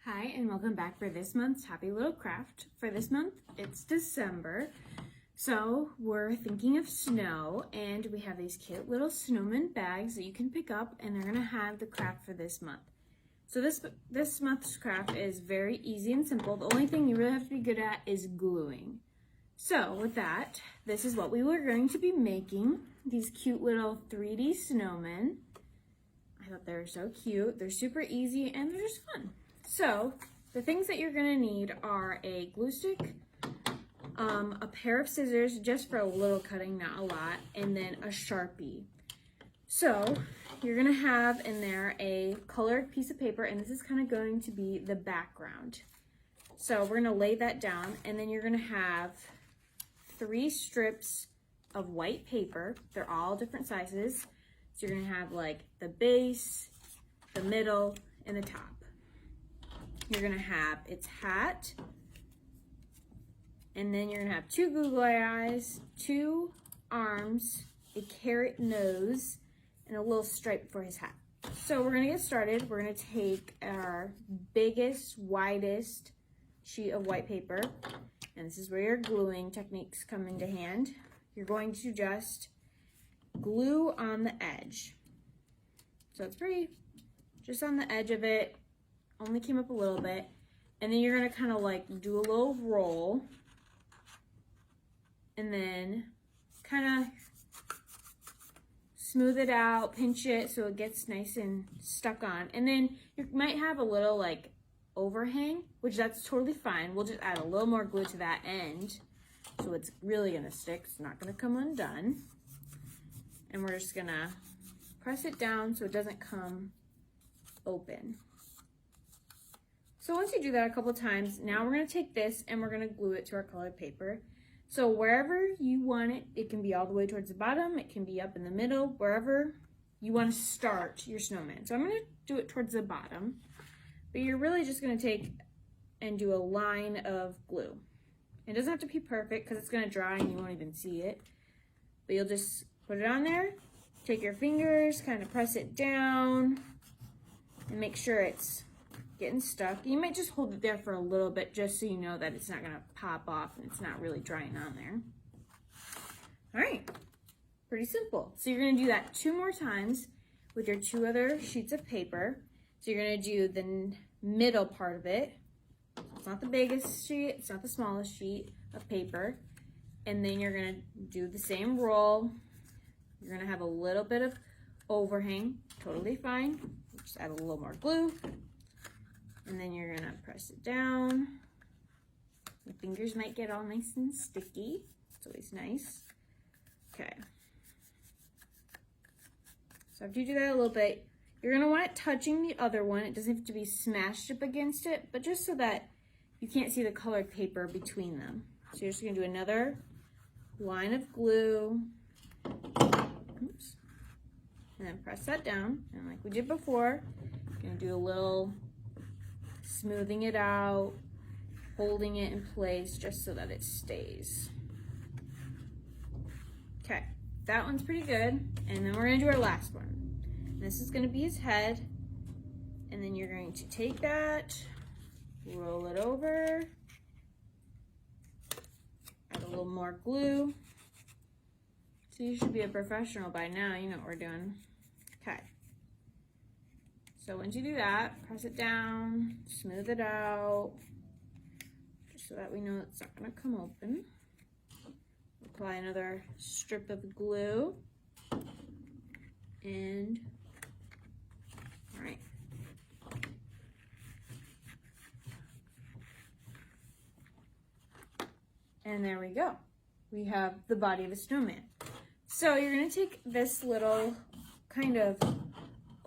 Hi, and welcome back for this month's Happy Little Craft. For this month, it's December, so we're thinking of snow, and we have these cute little snowman bags that you can pick up, and they're gonna have the craft for this month. So this month's craft is very easy and simple. The only thing you really have to be good at is gluing. So with that, this is what we were going to be making, these cute little 3D snowmen. I thought they were so cute. They're super easy, and they're just fun. So, the things that you're gonna need are a glue stick, a pair of scissors just for a little cutting, not a lot, and then a Sharpie. So, you're gonna have in there a colored piece of paper, and this is kind of going to be the background. So, we're gonna lay that down, and then you're gonna have 3 strips of white paper. They're all different sizes. So, you're gonna have like the base, the middle, and the top. You're gonna have its hat, and then you're gonna have 2 googly eyes, 2 arms, a carrot nose, and a little stripe for his hat. So we're gonna get started. We're gonna take our biggest, widest sheet of white paper, and this is where your gluing techniques come into hand. You're going to just glue on the edge. So it's pretty, just on the edge of it. Only came up a little bit, and then you're gonna kind of like do a little roll, and then kind of smooth it out, pinch it so it gets nice and stuck on. And then you might have a little like overhang, which that's totally fine. We'll just add a little more glue to that end so it's really gonna stick. It's not gonna come undone. And we're just gonna press it down so it doesn't come open. So once you do that a couple times, now we're gonna take this and we're gonna glue it to our colored paper. So wherever you want it, it can be all the way towards the bottom, it can be up in the middle, wherever you wanna start your snowman. So I'm gonna do it towards the bottom, but you're really just gonna take and do a line of glue. It doesn't have to be perfect because it's gonna dry and you won't even see it, but you'll just put it on there, take your fingers, kind of press it down, and make sure it's getting stuck. You might just hold it there for a little bit just so you know that it's not gonna pop off and it's not really drying on there. All right, pretty simple. So you're gonna do that 2 more times with your 2 other sheets of paper. So you're gonna do the middle part of it. It's not the biggest sheet, it's not the smallest sheet of paper. And then you're gonna do the same roll. You're gonna have a little bit of overhang, totally fine. Just add a little more glue. And then you're gonna press it down. Your fingers might get all nice and sticky. It's always nice. Okay. So after you do that a little bit, you're gonna want it touching the other one. It doesn't have to be smashed up against it, but just so that you can't see the colored paper between them. So you're just gonna do another line of glue. Oops. And then press that down. And like we did before, you're gonna do a little smoothing it out, holding it in place just so that it stays. Okay, that one's pretty good. And then we're gonna do our last one. This is gonna be his head. And then you're going to take that, roll it over, add a little more glue. So you should be a professional by now, you know what we're doing. Okay. So once you do that, press it down, smooth it out, just so that we know it's not gonna come open. Apply another strip of glue, and all right. And there we go. We have the body of a snowman. So you're gonna take this little kind of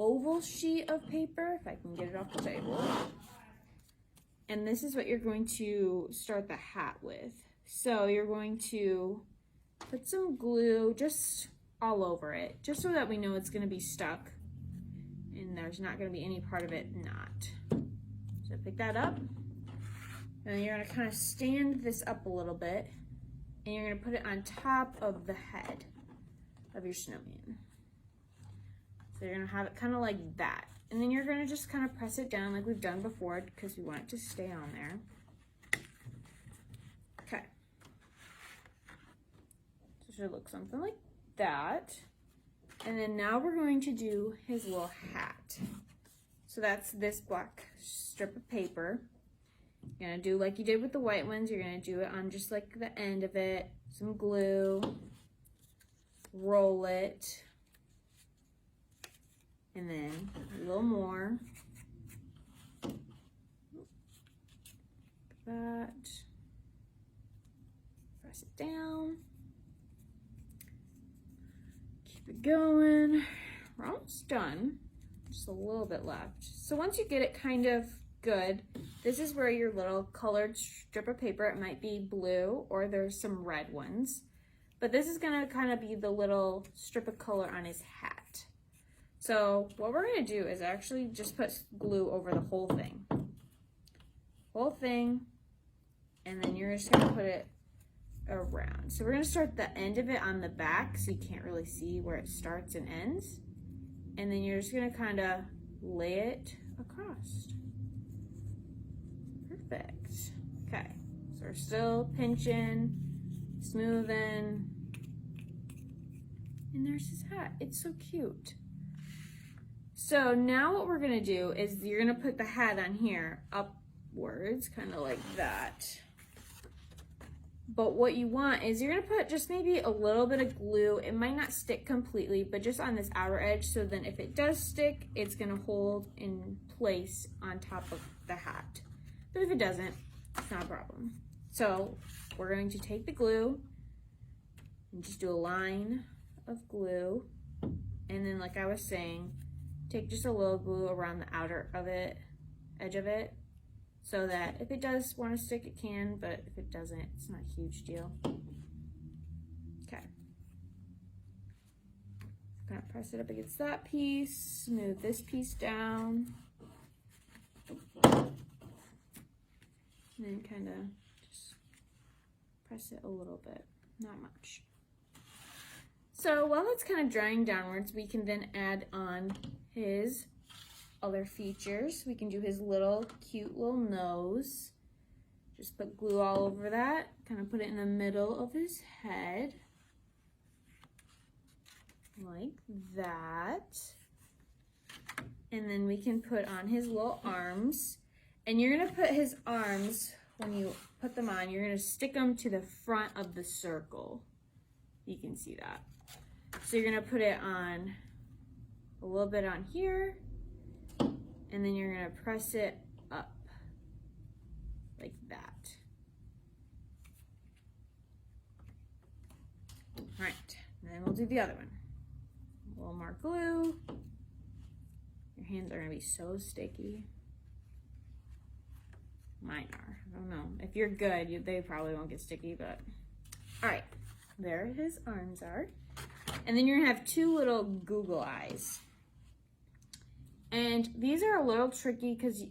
oval sheet of paper, if I can get it off the table. And this is what you're going to start the hat with. So you're going to put some glue just all over it, just so that we know it's gonna be stuck and there's not gonna be any part of it not. So pick that up, and then you're gonna kind of stand this up a little bit, and you're gonna put it on top of the head of your snowman. So you're gonna have it kind of like that. And then you're gonna just kind of press it down like we've done before because we want it to stay on there. Okay. So it should look something like that. And then now we're going to do his little hat. So that's this black strip of paper. You're gonna do like you did with the white ones. You're gonna do it on just like the end of it. Some glue. Roll it. And then a little more. That. Press it down. Keep it going. We're almost done. Just a little bit left. So once you get it kind of good, this is where your little colored strip of paper, it might be blue or there's some red ones. But this is gonna kind of be the little strip of color on his hat. So what we're gonna do is actually just put glue over the whole thing. Whole thing, and then you're just gonna put it around. So we're gonna start the end of it on the back so you can't really see where it starts and ends. And then you're just gonna kind of lay it across. Perfect. Okay, so we're still pinching, smoothing. And there's his hat. It's so cute. So now what we're gonna do is you're gonna put the hat on here upwards, kind of like that. But what you want is you're gonna put just maybe a little bit of glue. It might not stick completely, but just on this outer edge. So then if it does stick, it's gonna hold in place on top of the hat. But if it doesn't, it's not a problem. So we're going to take the glue and just do a line of glue. And then like I was saying, take just a little glue around the outer of it, edge of it, so that if it does want to stick, it can, but if it doesn't, it's not a huge deal. Okay. Kind of press it up against that piece, smooth this piece down. And then kind of just press it a little bit, not much. So while it's kind of drying downwards, we can then add on his other features. We can do his little cute little nose. Just put glue all over that, kind of put it in the middle of his head. Like that. And then we can put on his little arms. And you're gonna put his arms, when you put them on, you're gonna stick them to the front of the circle. You can see that. So you're gonna put it on a little bit on here, and then you're gonna press it up like that. All right, and then we'll do the other one. A little more glue. Your hands are gonna be so sticky. Mine are, I don't know. If you're good, they probably won't get sticky, but. All right, there his arms are. And then you're gonna have two little Google eyes. And these are a little tricky because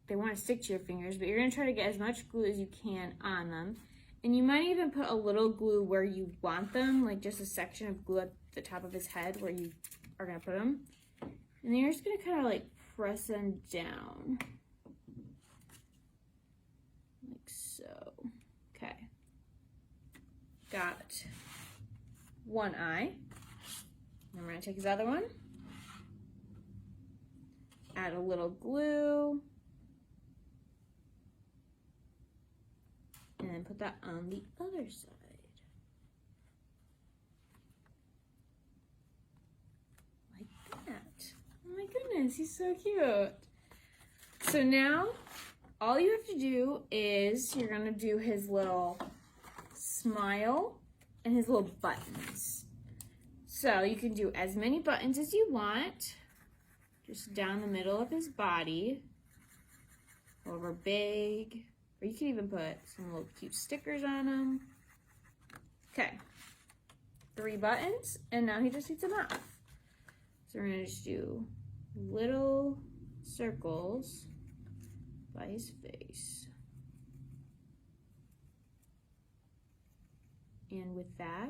they want to stick to your fingers, but you're gonna try to get as much glue as you can on them. And you might even put a little glue where you want them, like just a section of glue at the top of his head where you are gonna put them. And then you're just gonna kind of like press them down. Like so. Okay. Got one eye. Then we're gonna take his other one. Add a little glue. And then put that on the other side. Like that. Oh my goodness, he's so cute. So now, all you have to do is, you're gonna do his little smile and his little buttons. So you can do as many buttons as you want, just down the middle of his body, over big, or you can even put some little cute stickers on them. Okay, 3 buttons, and now he just needs a mouth. So we're gonna just do little circles by his face. And with that,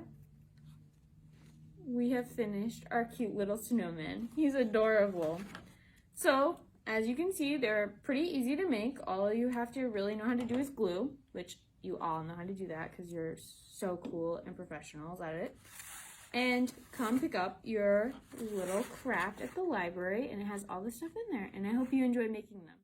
we have finished our cute little snowman. He's adorable. So, as you can see, they're pretty easy to make. All you have to really know how to do is glue, which you all know how to do that because you're so cool and professionals at it. And come pick up your little craft at the library, and it has all this stuff in there. And I hope you enjoy making them.